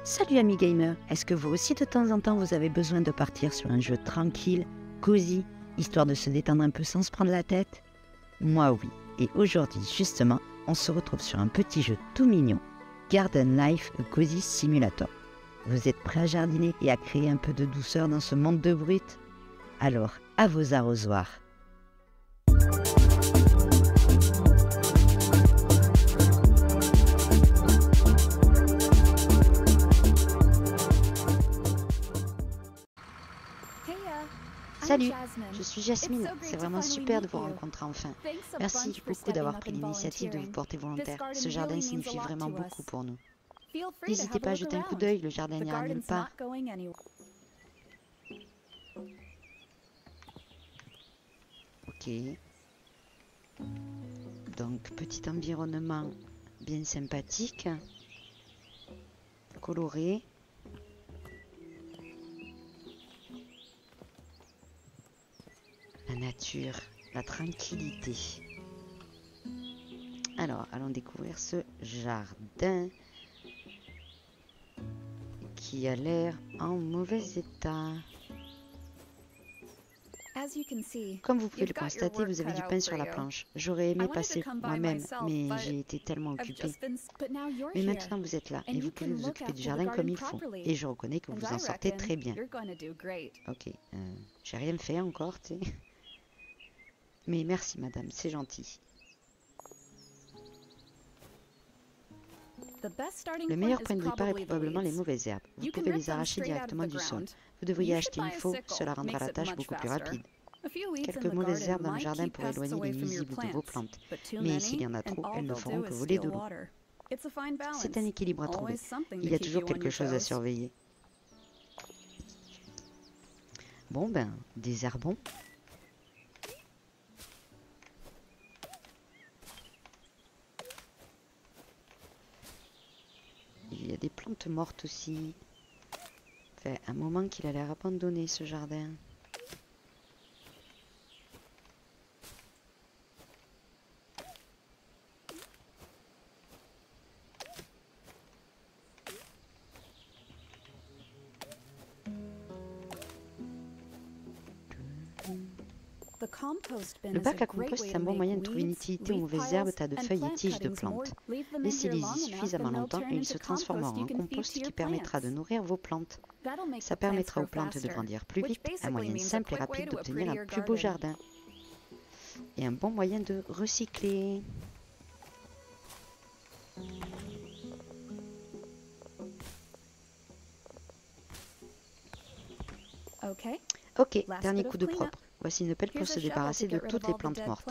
Salut amis gamers, est-ce que vous aussi de temps en temps vous avez besoin de partir sur un jeu tranquille, cosy, histoire de se détendre un peu sans se prendre la tête? Moi oui, et aujourd'hui justement, on se retrouve sur un petit jeu tout mignon, Garden Life A Cozy Simulator. Vous êtes prêts à jardiner et à créer un peu de douceur dans ce monde de brutes? Alors, à vos arrosoirs! Salut, je suis Jasmine, c'est vraiment super de vous rencontrer enfin. Merci beaucoup d'avoir pris l'initiative de vous porter volontaire. Ce jardin signifie vraiment beaucoup pour nous. N'hésitez pas à jeter un coup d'œil, le jardin n'ira nulle part. Ok. Donc, petit environnement bien sympathique, coloré. La nature, la tranquillité. Alors, allons découvrir ce jardin qui a l'air en mauvais état. Comme vous pouvez le constater, vous avez du pain sur la planche. J'aurais aimé passer moi-même, mais j'ai été tellement occupée. Mais maintenant vous êtes là et vous pouvez vous occuper du jardin comme il faut. Et je reconnais que vous en sortez très bien. Ok, j'ai rien fait encore, tu sais. Mais merci madame, c'est gentil. Le meilleur point de départ est probablement les mauvaises herbes. Vous pouvez les arracher directement du sol. Vous devriez acheter une faux, cela rendra la tâche beaucoup plus rapide. Quelques mauvaises herbes dans le jardin pour éloigner les nuisibles de vos plantes. Mais s'il y en a trop, elles ne feront que voler de l'eau. C'est un équilibre à trouver. Il y a toujours quelque chose à surveiller. Bon ben, désherbons. Il y a des plantes mortes aussi. Ça fait un moment qu'il a l'air abandonné ce jardin. Le bac à compost est un bon moyen de trouver une utilité aux mauvaises herbes, tas de feuilles et tiges de plantes. Laissez-les-y suffisamment longtemps et ils se transformeront en compost qui permettra de nourrir vos plantes. Ça permettra aux plantes de grandir plus vite, un moyen simple et rapide d'obtenir un plus beau jardin. Et un bon moyen de recycler. Ok, dernier coup de propre. Voici une pelle pour se débarrasser de toutes les plantes mortes.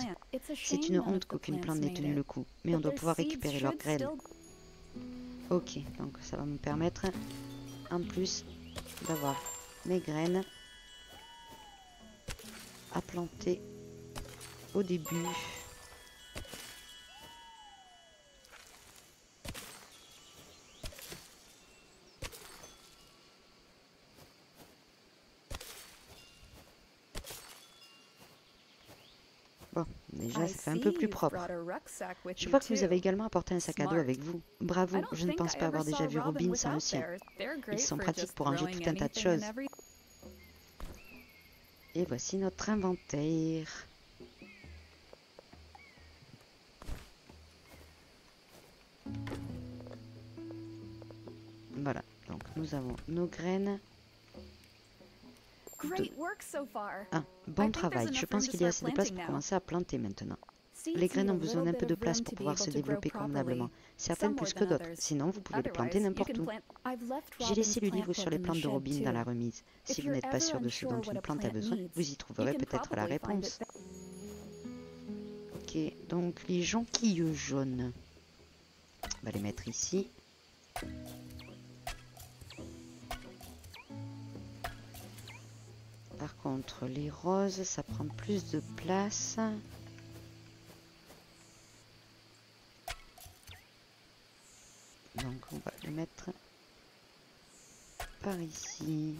C'est une honte qu'aucune plante n'ait tenu le coup, mais on doit pouvoir récupérer leurs graines. Ok, donc ça va me permettre, en plus, d'avoir mes graines à planter au début. Bon, déjà, ça fait un peu plus propre. Je vois que vous avez également apporté un sac à dos avec vous. Bravo, je ne pense pas avoir déjà vu Robin sans le sien. Ils sont pratiques pour ranger tout un tas de choses. Et voici notre inventaire. Voilà, donc nous avons nos graines. Ah, bon travail. Je pense qu'il y a assez de place pour commencer à planter maintenant. Les graines ont besoin d'un peu de place pour pouvoir se développer convenablement. Certaines plus que d'autres. Sinon, vous pouvez les planter n'importe où. J'ai laissé le livre sur les plantes de Robin dans la remise. Si vous n'êtes pas sûr de ce dont une plante a besoin, vous y trouverez peut-être la réponse. Ok, donc les jonquilles jaunes. On va les mettre ici. Par contre, les roses, ça prend plus de place. Donc, on va le mettre par ici.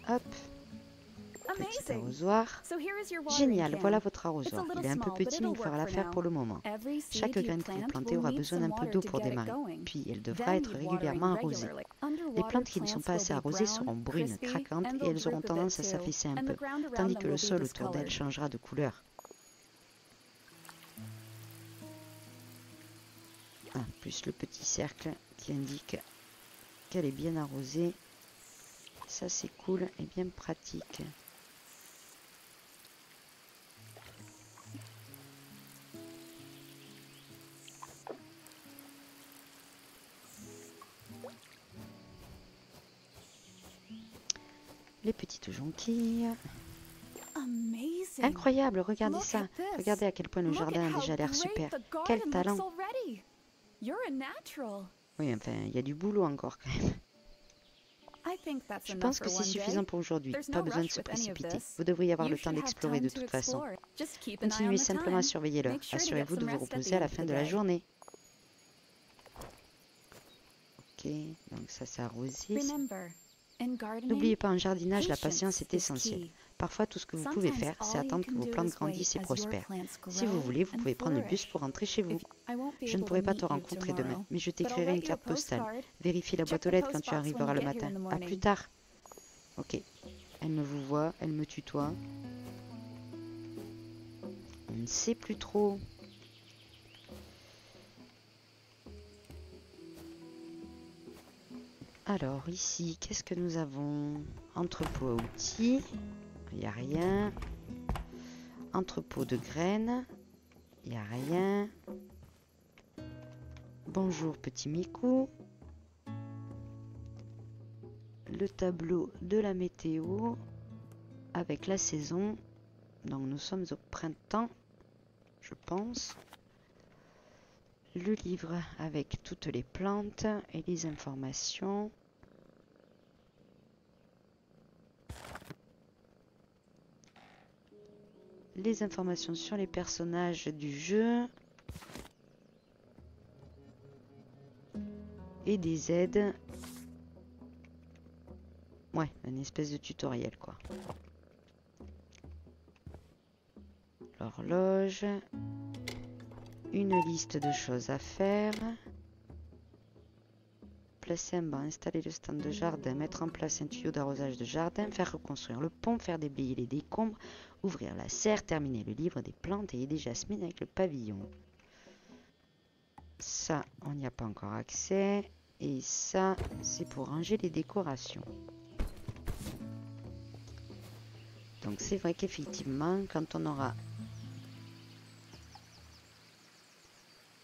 Hop. petit arrosoir. Génial, voilà votre arrosoir. Il est un peu petit, mais il fera l'affaire pour le moment. Chaque graine que vous plantez aura besoin d'un peu d'eau pour démarrer, puis elle devra être régulièrement arrosée. Les plantes qui ne sont pas assez arrosées seront brunes, craquantes et elles auront tendance à s'affaisser un peu, tandis que le sol autour d'elles changera de couleur. Ah, plus le petit cercle qui indique qu'elle est bien arrosée. Ça c'est cool et bien pratique. Les petites jonquilles. Incroyable, regardez ça. Regardez à quel point le jardin a déjà l'air super. Quel talent. Oui, enfin, il y a du boulot encore quand même. Je pense que c'est suffisant pour aujourd'hui. Pas besoin de se précipiter. Vous devriez avoir le temps d'explorer de toute façon. Continuez simplement à surveiller l'heure. Assurez-vous de vous reposer à la fin de la journée. Ok, donc ça c'est arrosé. N'oubliez pas, en jardinage, la patience est essentielle. Parfois, tout ce que vous pouvez faire, c'est attendre que vos plantes grandissent et prospèrent. Si vous voulez, vous pouvez prendre le bus pour rentrer chez vous. Je ne pourrai pas te rencontrer demain, mais je t'écrirai une carte postale. Vérifie la boîte aux lettres quand tu arriveras le matin. À plus tard. Ok. Elle me vous voit, elle me tutoie. On ne sait plus trop. Alors, ici, qu'est-ce que nous avons? Entrepôt à outils. Il n'y a rien. Entrepôt de graines. Il n'y a rien. Bonjour, petit Mikou. Le tableau de la météo avec la saison. Donc, nous sommes au printemps, je pense. Le livre avec toutes les plantes et les informations. Les informations sur les personnages du jeu. Et des aides. Ouais, une espèce de tutoriel quoi. L'horloge. Une liste de choses à faire. Placer un banc, installer le stand de jardin, mettre en place un tuyau d'arrosage de jardin, faire reconstruire le pont, faire déblayer les décombres, ouvrir la serre, terminer le livre des plantes et aider Jasmine avec le pavillon. Ça, on n'y a pas encore accès. Et ça, c'est pour ranger les décorations. Donc c'est vrai qu'effectivement, quand on aura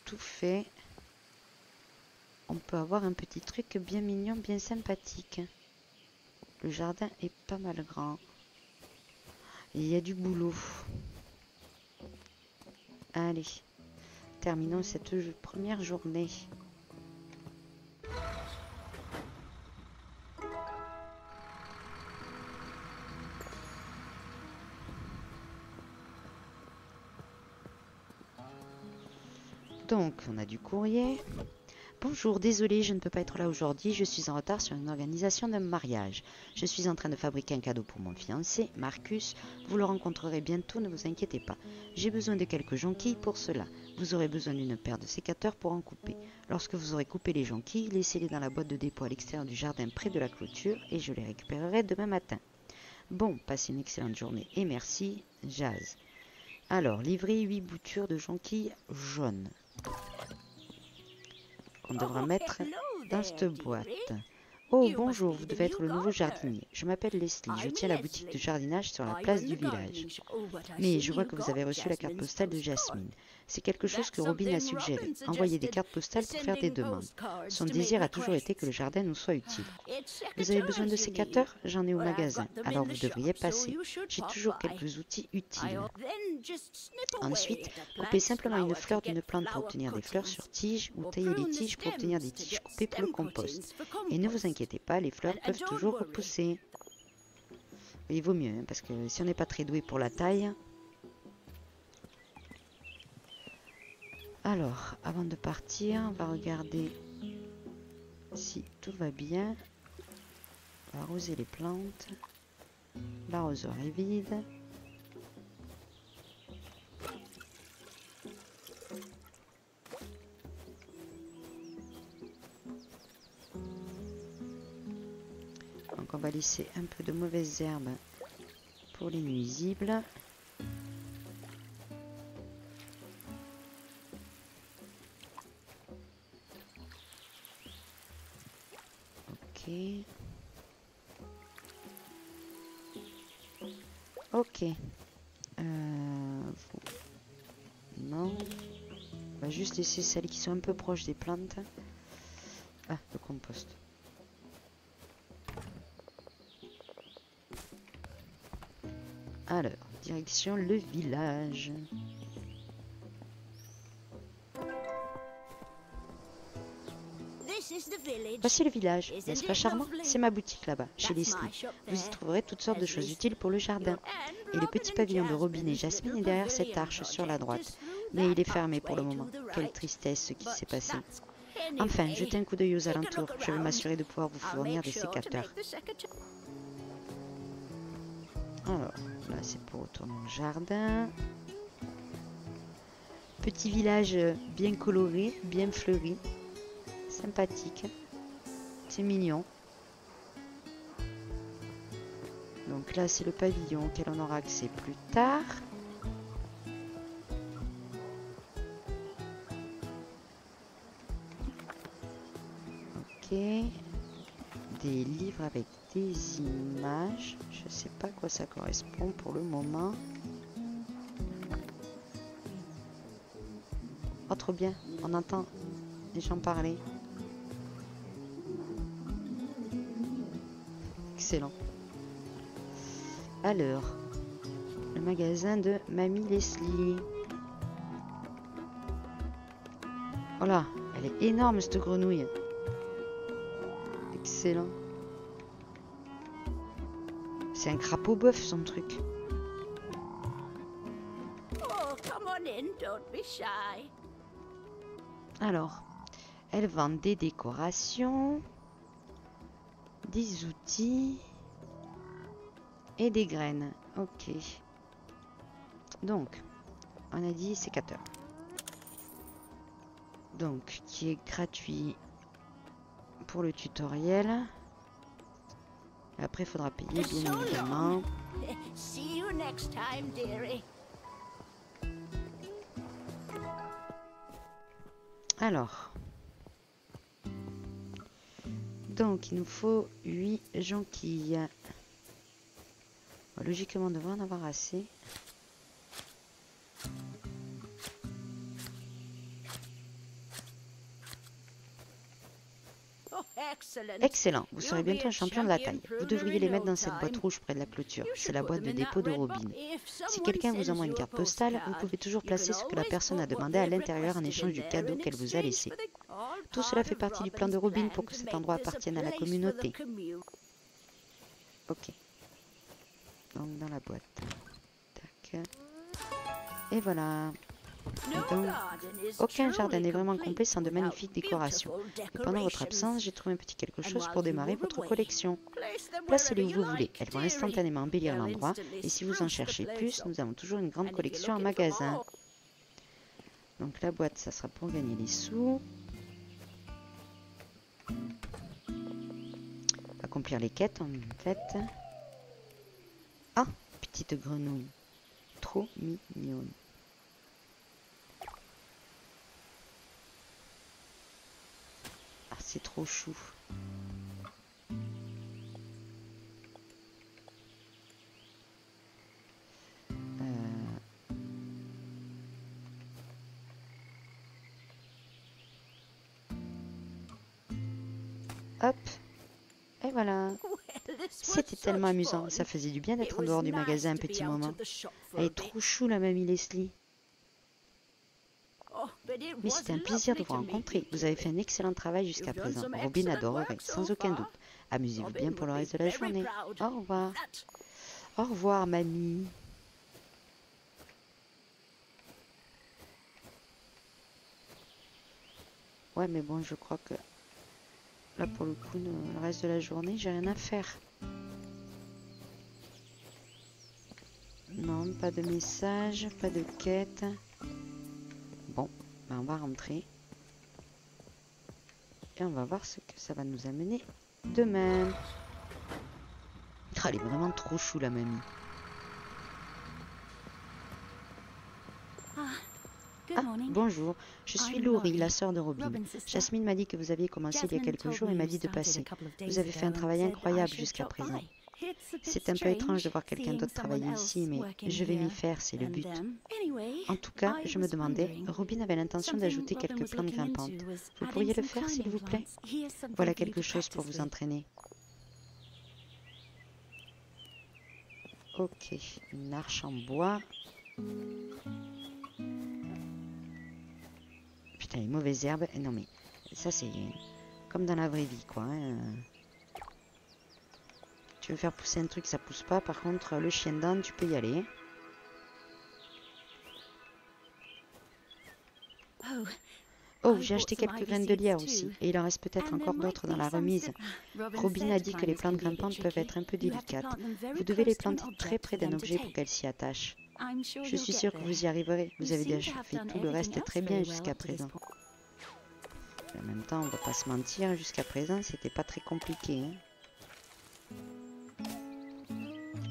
tout fait, on peut avoir un petit truc bien mignon, bien sympathique. Le jardin est pas mal grand. Et il y a du boulot. Allez, terminons cette première journée. Donc, on a du courrier. Bonjour, désolé, je ne peux pas être là aujourd'hui. Je suis en retard sur une organisation d'un mariage. Je suis en train de fabriquer un cadeau pour mon fiancé, Marcus. Vous le rencontrerez bientôt, ne vous inquiétez pas. J'ai besoin de quelques jonquilles pour cela. Vous aurez besoin d'une paire de sécateurs pour en couper. Lorsque vous aurez coupé les jonquilles, laissez-les dans la boîte de dépôt à l'extérieur du jardin près de la clôture et je les récupérerai demain matin. Bon, passez une excellente journée et merci, Jazz. Alors, livrer 8 boutures de jonquilles jaunes. On devra mettre dans cette boîte. Oh, bonjour, vous devez être le nouveau jardinier. Je m'appelle Leslie, je tiens la boutique de jardinage sur la place du village. Mais je vois que vous avez reçu la carte postale de Jasmine. C'est quelque chose que Robin a suggéré, envoyer des cartes postales pour faire des demandes. Son désir a toujours été que le jardin nous soit utile. Vous avez besoin de sécateurs? J'en ai au magasin, alors vous devriez passer. J'ai toujours quelques outils utiles. Ensuite, coupez simplement une fleur d'une plante pour obtenir des fleurs sur tige ou taillez les tiges pour obtenir des tiges coupées pour le compost. Et ne vous inquiétez pas, les fleurs peuvent toujours repousser. Il vaut mieux, hein, parce que si on n'est pas très doué pour la taille... Alors, avant de partir, on va regarder si tout va bien. On va arroser les plantes. L'arrosoir est vide. Donc on va laisser un peu de mauvaises herbes pour les nuisibles. Ok. Ok. Non. On va juste laisser celles qui sont un peu proches des plantes. Ah, le compost. Alors, direction le village. Voici le village, n'est-ce pas charmant? C'est ma boutique là-bas, chez Leslie. Vous y trouverez toutes sortes de choses utiles pour le jardin. Et le petit pavillon de Robin et Jasmine est derrière cette arche sur la droite. Mais il est fermé pour le moment. Quelle tristesse ce qui s'est passé. Enfin, jetez un coup d'œil aux alentours. Je vais m'assurer de pouvoir vous fournir des sécateurs. Alors, là c'est pour retourner au jardin. Petit village bien coloré, bien fleuri. Sympathique. C'est mignon. Donc là c'est le pavillon auquel on aura accès plus tard. Ok. Des livres avec des images. Je sais pas à quoi ça correspond pour le moment. Oh trop bien, on entend les gens parler. Excellent. Alors, le magasin de Mamie Leslie. Oh là, elle est énorme cette grenouille. Excellent. C'est un crapaud bœuf son truc. Alors, elle vend des décorations, des outils et des graines. Ok. Donc, on a dit sécateur. Donc, qui est gratuit pour le tutoriel. Et après, il faudra payer, bien évidemment. Alors. Donc, il nous faut 8 jonquilles. Logiquement, on devrait en avoir assez. Excellent, vous serez bientôt un champion de la taille. Vous devriez les mettre dans cette boîte rouge près de la clôture. C'est la boîte de dépôt de Robin. Si quelqu'un vous envoie une carte postale, vous pouvez toujours placer ce que la personne a demandé à l'intérieur en échange du cadeau qu'elle vous a laissé. Tout cela fait partie du plan de Robin pour que cet endroit appartienne à la communauté. Ok. Donc dans la boîte. Tac. Et voilà. Donc, aucun jardin n'est vraiment complet sans de magnifiques décorations. Et pendant votre absence, j'ai trouvé un petit quelque chose pour démarrer votre collection. Placez-les où vous voulez, elles vont instantanément embellir l'endroit. Et si vous en cherchez plus, nous avons toujours une grande collection en magasin. Donc la boîte, ça sera pour gagner les sous. Accomplir les quêtes en fait. Ah, petite grenouille. Trop mignonne. Ah, c'est trop chou. Hop. Et voilà. C'était tellement amusant. Ça faisait du bien d'être en dehors du magasin un petit moment. Elle est trop chou la mamie Leslie. Mais c'était un plaisir de vous rencontrer. Vous avez fait un excellent travail jusqu'à présent. Robin adorerait, sans aucun doute. Amusez-vous bien pour le reste de la journée. Au revoir. Au revoir, mamie. Ouais, mais bon, je crois que là, pour le coup, le reste de la journée, j'ai rien à faire. Pas de message, pas de quête. Bon, ben on va rentrer. Et on va voir ce que ça va nous amener demain. Ah, elle est vraiment trop chou la mamie. Ah, bonjour, je suis Laurie, la sœur de Robin. Jasmine m'a dit que vous aviez commencé il y a quelques jours et m'a dit de passer. Vous avez fait un travail incroyable jusqu'à présent. C'est un peu étrange de voir quelqu'un d'autre travailler ici, mais je vais m'y faire, c'est le but. En tout cas, je me demandais, Robin avait l'intention d'ajouter quelques plantes grimpantes. Vous pourriez le faire, s'il vous plaît? Voilà quelque chose pour vous entraîner. Ok, une arche en bois. Putain, les mauvaises herbes. Non mais, ça c'est comme dans la vraie vie, quoi. Hein. Tu veux faire pousser un truc, ça pousse pas. Par contre, le chien d'âne, tu peux y aller. Oh, j'ai acheté quelques graines de lierre aussi. Et il en reste peut-être encore d'autres dans la remise. Robin a dit que les plantes grimpantes peuvent être un peu délicates. Vous devez les planter très près d'un objet pour qu'elles s'y attachent. Je suis sûre que vous y arriverez. Vous avez déjà fait tout le reste très bien jusqu'à présent. En même temps, on va pas se mentir, jusqu'à présent, c'était pas très compliqué. Hein.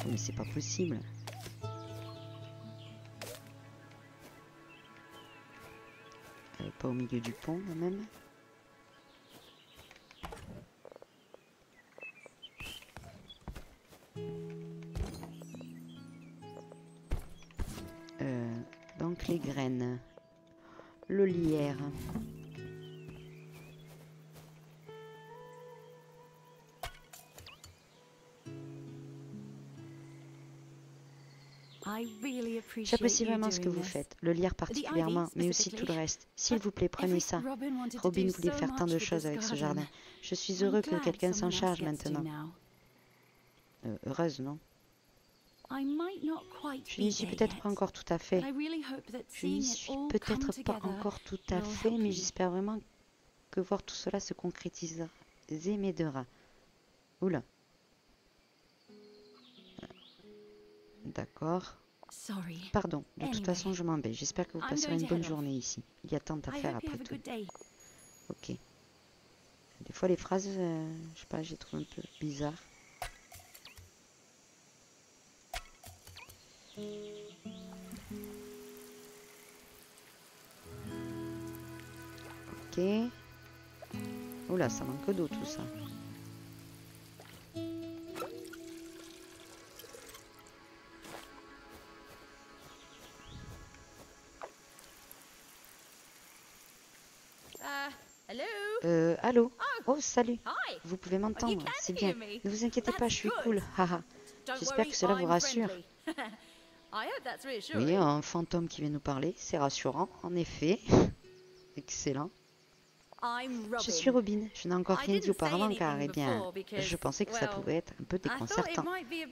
Oh, mais c'est pas possible. Pas au milieu du pont, quand même. Donc les graines. Le lierre. J'apprécie vraiment ce que vous faites, le lierre particulièrement, mais aussi tout le reste. S'il vous plaît, prenez ça. Robin voulait faire tant de choses avec ce jardin. Je suis heureux que quelqu'un s'en charge maintenant. Heureuse, non? Je n'y suis peut-être pas encore tout à fait. Je n'y suis peut-être pas encore tout à fait, mais j'espère vraiment que voir tout cela se concrétiser m'aidera. Oula. D'accord. Pardon, de toute façon je m'en vais. J'espère que vous passerez une bonne journée ici. Il y a tant à faire après tout. Ok. Des fois les phrases, je sais pas, je les trouve un peu bizarres. Ok. Oula, ça manque d'eau tout ça. Allô? Oh, salut. Vous pouvez m'entendre, c'est bien. Ne vous inquiétez pas, je suis cool. Haha. J'espère que cela vous rassure. Oui, un fantôme qui vient nous parler, c'est rassurant, en effet. Excellent. Je suis Robin. Je n'ai encore rien dit auparavant car, eh bien, je pensais que ça pouvait être un peu déconcertant.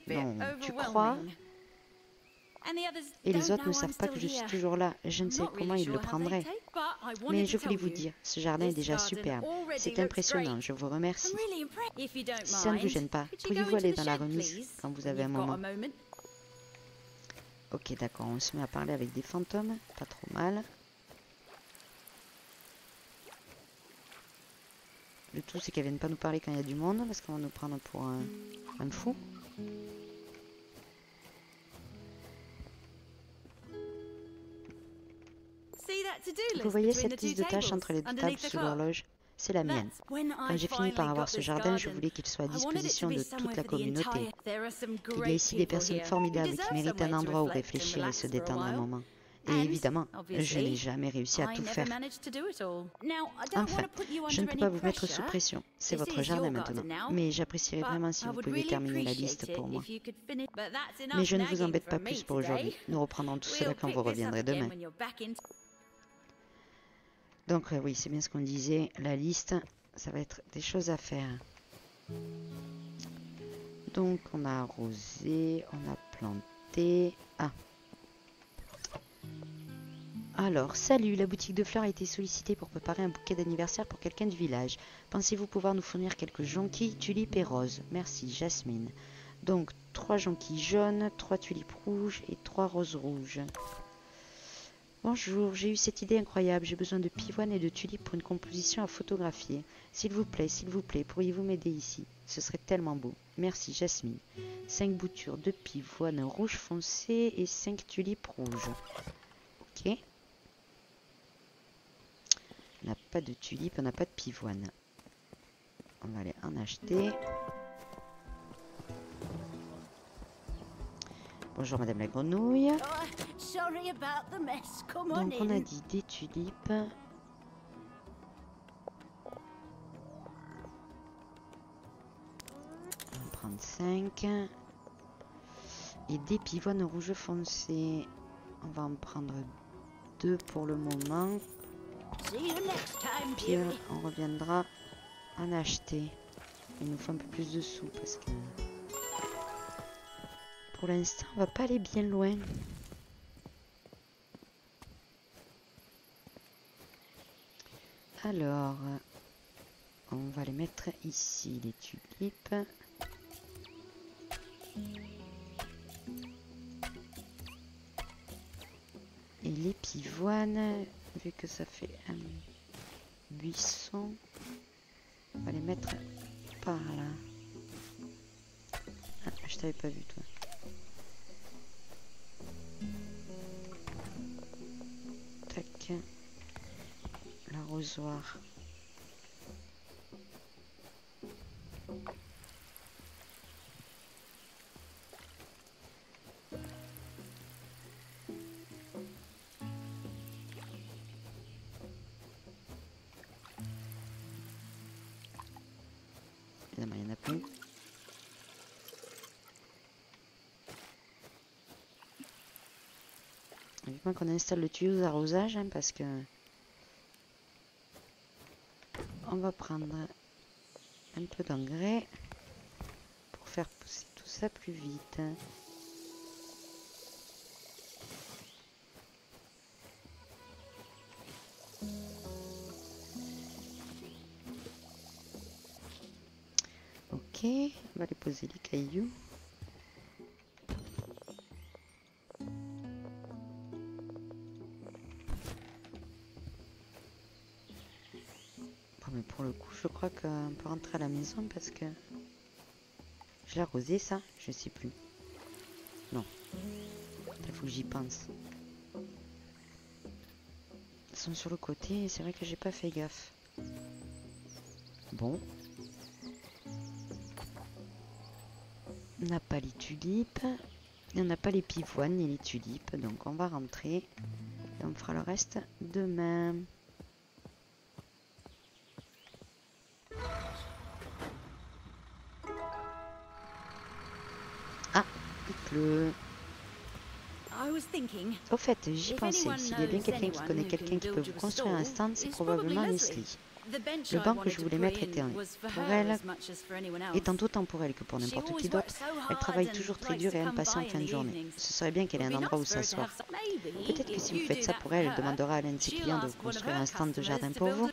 Non, tu crois? Et les autres ne savent pas que je suis toujours là. Je ne sais comment ils le prendraient. Mais je voulais vous dire, ce jardin est déjà superbe. C'est impressionnant, je vous remercie. Si ça ne vous gêne pas, pourriez-vous aller dans la remise quand vous avez un moment? Ok, d'accord, on se met à parler avec des fantômes. Pas trop mal. Le tout, c'est qu'elles viennent pas nous parler quand il y a du monde, parce qu'on va nous prendre pour un fou. Vous voyez cette liste de tâches entre les deux tables sous l'horloge? C'est la mienne. Quand j'ai fini par avoir ce jardin, je voulais qu'il soit à disposition de toute la communauté. Il y a ici des personnes formidables qui méritent un endroit où réfléchir et se détendre un moment. Et évidemment, je n'ai jamais réussi à tout faire. Enfin, je ne peux pas vous mettre sous pression. C'est votre jardin maintenant. Mais j'apprécierais vraiment si vous pouviez terminer la liste pour moi. Mais je ne vous embête pas plus pour aujourd'hui. Nous reprendrons tout cela quand vous reviendrez demain. Donc oui, c'est bien ce qu'on disait. La liste, ça va être des choses à faire. Donc on a arrosé, on a planté. Ah. Alors, salut, la boutique de fleurs a été sollicitée pour préparer un bouquet d'anniversaire pour quelqu'un du village. Pensez-vous pouvoir nous fournir quelques jonquilles, tulipes et roses? Merci, Jasmine. Donc 3 jonquilles jaunes, 3 tulipes rouges et 3 roses rouges. Bonjour, j'ai eu cette idée incroyable. J'ai besoin de pivoine et de tulipes pour une composition à photographier. S'il vous plaît, pourriez-vous m'aider ici? Ce serait tellement beau. Merci, Jasmine. 5 boutures de pivoine rouge foncé et 5 tulipes rouges. Ok. On n'a pas de tulipes, on n'a pas de pivoine. On va aller en acheter. Bonjour Madame la Grenouille. Donc on a dit des tulipes. On va prendre 5. Et des pivoines rouge foncé. On va en prendre 2 pour le moment. Puis on reviendra en acheter. Il nous faut un peu plus de sous parce que pour l'instant on va pas aller bien loin. Alors on va les mettre ici, les tulipes. Et les pivoines, vu que ça fait un buisson, on va les mettre par là. Ah, je t'avais pas vu toi. Tac. L'arrosoir. Évidemment, il y en a plus. Évidemment qu'on installe le tuyau d'arrosage hein, parce que on va prendre un peu d'engrais pour faire pousser tout ça plus vite. Ok, on va aller poser les cailloux. Bon, mais pour le coup, je crois qu'on peut rentrer à la maison parce que je l'ai arrosé ça, je sais plus. Non, il faut que j'y pense. Ils sont sur le côté et c'est vrai que j'ai pas fait gaffe. Bon. On n'a pas les tulipes. Et on n'a pas les pivoines ni les tulipes. Donc on va rentrer. Et on fera le reste demain. Ah, il pleut. Au fait, j'y pensais. S'il y a bien quelqu'un qui connaît quelqu'un qui peut vous construire un stand, c'est probablement Leslie. Le banc que je voulais mettre était pour elle, étant autant pour elle que pour n'importe qui d'autre. Elle travaille toujours très dur et aime passer en fin de journée. Ce serait bien qu'elle ait un endroit où s'asseoir. Peut-être que si vous faites ça pour elle, elle demandera à l'un de ses clients de vous construire un stand de jardin pour vous.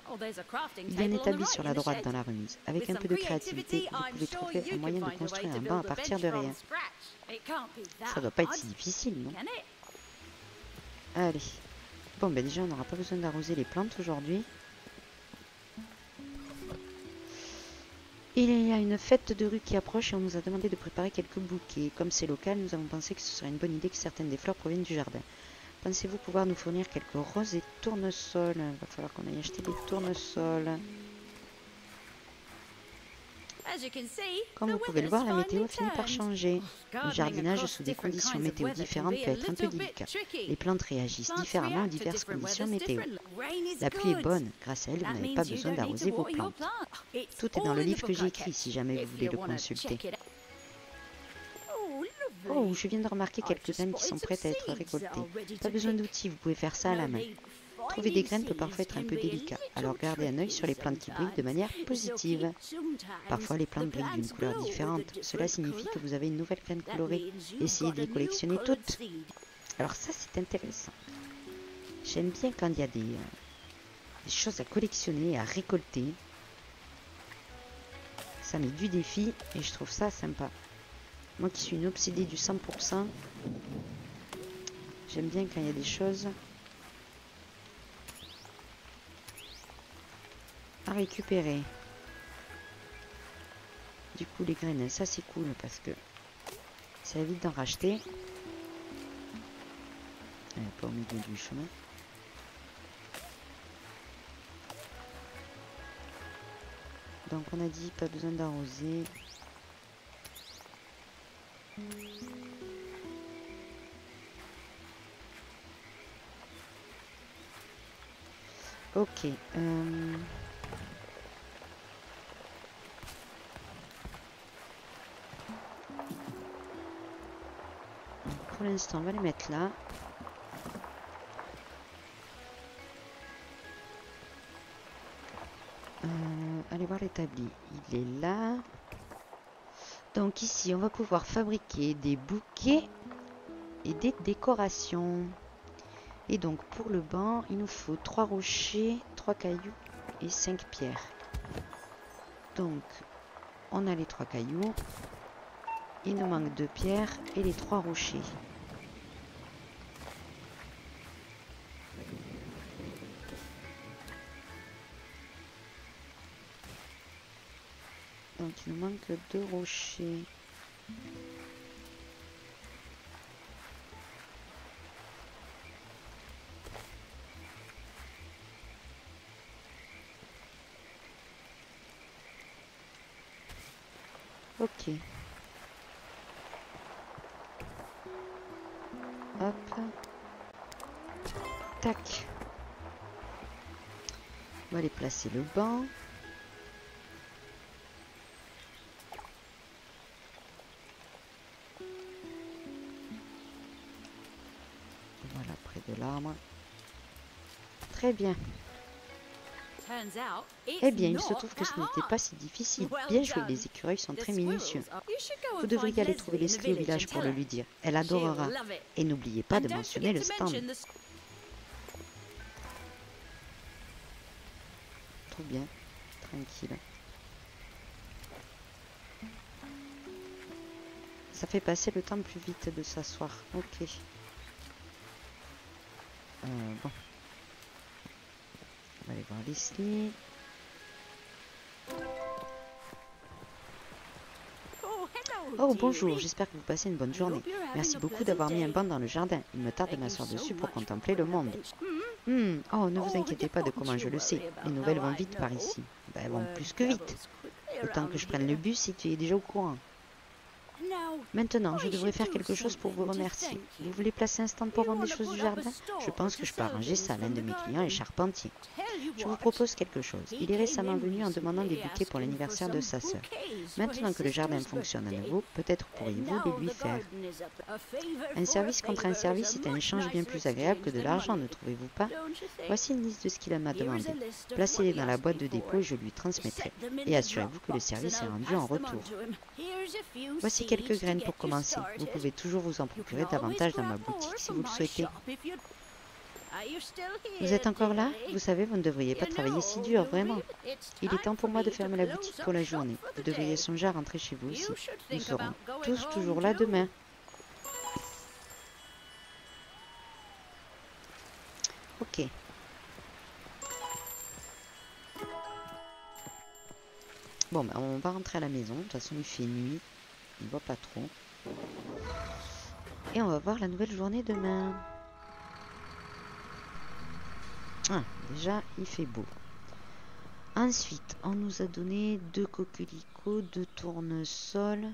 Il y a un établi sur la droite dans la remise. Avec un peu de créativité, vous pouvez trouver un moyen de construire un banc à partir de rien. Ça doit pas être si difficile, non? Allez. Bon, ben déjà, on n'aura pas besoin d'arroser les plantes aujourd'hui. Il y a une fête de rue qui approche et on nous a demandé de préparer quelques bouquets. Comme c'est local, nous avons pensé que ce serait une bonne idée que certaines des fleurs proviennent du jardin. Pensez-vous pouvoir nous fournir quelques roses et tournesols? Il va falloir qu'on aille acheter des tournesols. Comme vous pouvez le voir, la météo finit par changer. Le jardinage sous des conditions météo différentes peut être un peu délicat. Les plantes réagissent différemment aux diverses conditions météo. La pluie est bonne, grâce à elle, vous n'avez pas besoin d'arroser vos plantes. Tout est dans le livre que j'ai écrit si jamais vous voulez le consulter. Oh, je viens de remarquer quelques graines qui sont prêtes à être récoltées. Pas besoin d'outils, vous pouvez faire ça à la main. Trouver des graines peut parfois être un peu délicat, alors gardez un œil sur les plantes qui brillent de manière positive. Parfois les plantes brillent d'une couleur différente, cela signifie que vous avez une nouvelle graine colorée. Essayez de les collectionner toutes. Alors ça c'est intéressant. J'aime bien quand il y a des choses à collectionner, à récolter. Ça met du défi et je trouve ça sympa. Moi qui suis une obsédée du 100%, j'aime bien quand il y a des choses à récupérer. Du coup, les graines, ça c'est cool parce que ça évite d'en racheter. Pas au milieu du chemin. Donc on a dit pas besoin d'arroser. Ok. Pour l'instant, on va les mettre là. Allez voir l'établi. Il est là. Donc ici, on va pouvoir fabriquer des bouquets et des décorations. Et donc pour le banc, il nous faut 3 rochers, 3 cailloux et 5 pierres. Donc on a les 3 cailloux. Il nous manque 2 pierres et les 3 rochers. Donc il nous manque 2 rochers. Ok. Hop. Tac. On va aller placer le banc. Voilà, près de l'arbre. Très bien. Eh bien, il se trouve que ce n'était pas si difficile. Bien joué, les écureuils sont très minutieux. Vous devriez aller trouver Leslie au village pour le lui dire. Elle adorera. Et n'oubliez pas de mentionner le stand. Trop bien. Tranquille. Ça fait passer le temps plus vite de s'asseoir. Ok. Bon. On va aller voir Leslie. Oh bonjour, j'espère que vous passez une bonne journée. Merci beaucoup d'avoir mis un banc dans le jardin. Il me tarde de m'asseoir dessus pour contempler le monde. Oh, ne vous inquiétez pas de comment je le sais. Les nouvelles vont vite par ici. Ben, elles vont plus que vite. Autant que je prenne le bus si tu es déjà au courant. Maintenant, je devrais faire quelque chose pour vous remercier. Vous voulez placer un stand pour vendre des choses du jardin? Je pense que je peux arranger ça. L'un de mes clients est charpentier. Je vous propose quelque chose. Il est récemment venu en demandant des bouquets pour l'anniversaire de sa sœur. Maintenant que le jardin fonctionne à nouveau, peut-être pourriez-vous les lui faire. Un service contre un service est un échange bien plus agréable que de l'argent, ne trouvez-vous pas? Voici une liste de ce qu'il m'a demandé. Placez-les dans la boîte de dépôt et je lui transmettrai. Et assurez-vous que le service est rendu en retour. Voici quelques graines pour commencer. Vous pouvez toujours vous en procurer davantage dans ma boutique si vous le souhaitez. Vous êtes encore là? Vous savez, vous ne devriez pas travailler si dur, vraiment. Il est temps pour moi de fermer la boutique pour la journée. Vous devriez songer à rentrer chez vous aussi. Nous serons tous toujours là demain. Ok. Bon, ben, on va rentrer à la maison. De toute façon, il fait nuit. Il ne voit pas trop. Et on va voir la nouvelle journée demain. Ah, déjà, il fait beau. Ensuite, on nous a donné 2 coquelicots, 2 tournesols.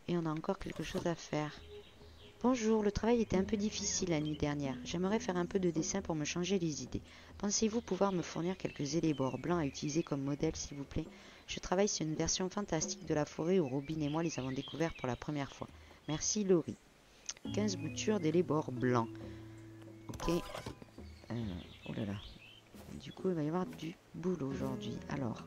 Et on a encore quelque chose à faire. Bonjour, le travail était un peu difficile la nuit dernière. J'aimerais faire un peu de dessin pour me changer les idées. Pensez-vous pouvoir me fournir quelques élébores blancs à utiliser comme modèle, s'il vous plaît? Je travaille sur une version fantastique de la forêt où Robin et moi les avons découverts pour la première fois. Merci Laurie. 15 boutures d'élébores blancs. Ok. Oh là là. Du coup, il va y avoir du boulot aujourd'hui. Alors,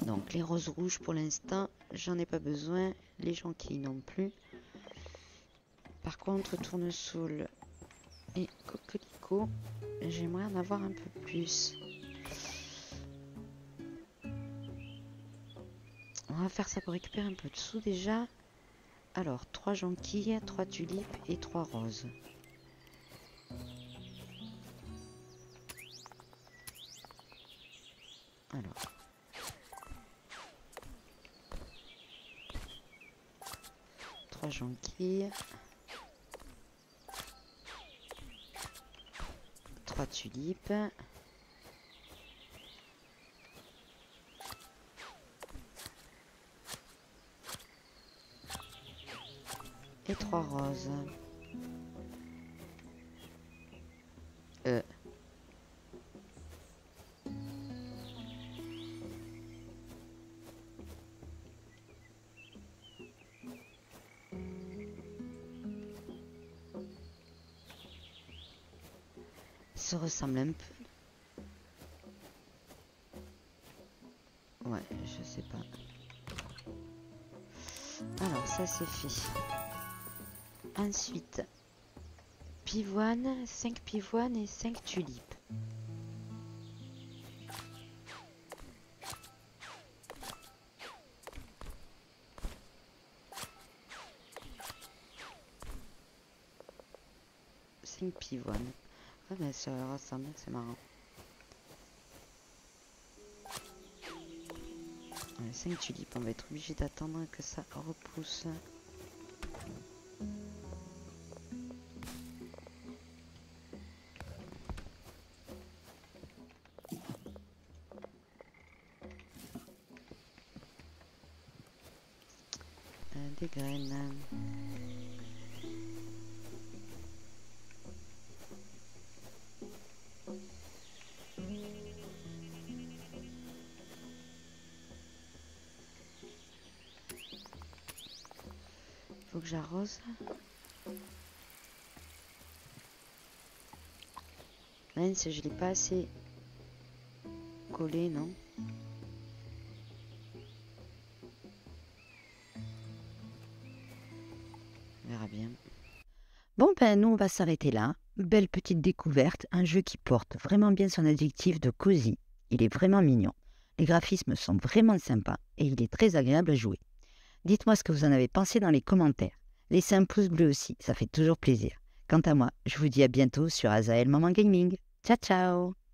donc les roses rouges pour l'instant, j'en ai pas besoin. Les jonquilles non plus. Par contre, tournesol et coquelicot, j'aimerais en avoir un peu plus. va faire ça pour récupérer un peu de sous déjà. Alors, 3 jonquilles, 3 tulipes et 3 roses. Alors. Trois jonquilles. 3 tulipes. Et 3 roses. Ça ressemble un peu. Ouais, je sais pas. Alors, ça c'est fait. Ensuite, pivoine, 5 pivoines et 5 tulipes. Pivoine. Ouais, mais ça ressemble, c'est marrant. Ouais, 5 tulipes, on va être obligé d'attendre que ça repousse. Des graines. Faut que j'arrose. Mince, je l'ai pas assez collé, non? On verra bien. Bon, ben nous, on va s'arrêter là. Belle petite découverte, un jeu qui porte vraiment bien son adjectif de cosy. Il est vraiment mignon. Les graphismes sont vraiment sympas et il est très agréable à jouer. Dites-moi ce que vous en avez pensé dans les commentaires. Laissez un pouce bleu aussi, ça fait toujours plaisir. Quant à moi, je vous dis à bientôt sur Azaël Maman Gaming. Ciao ciao!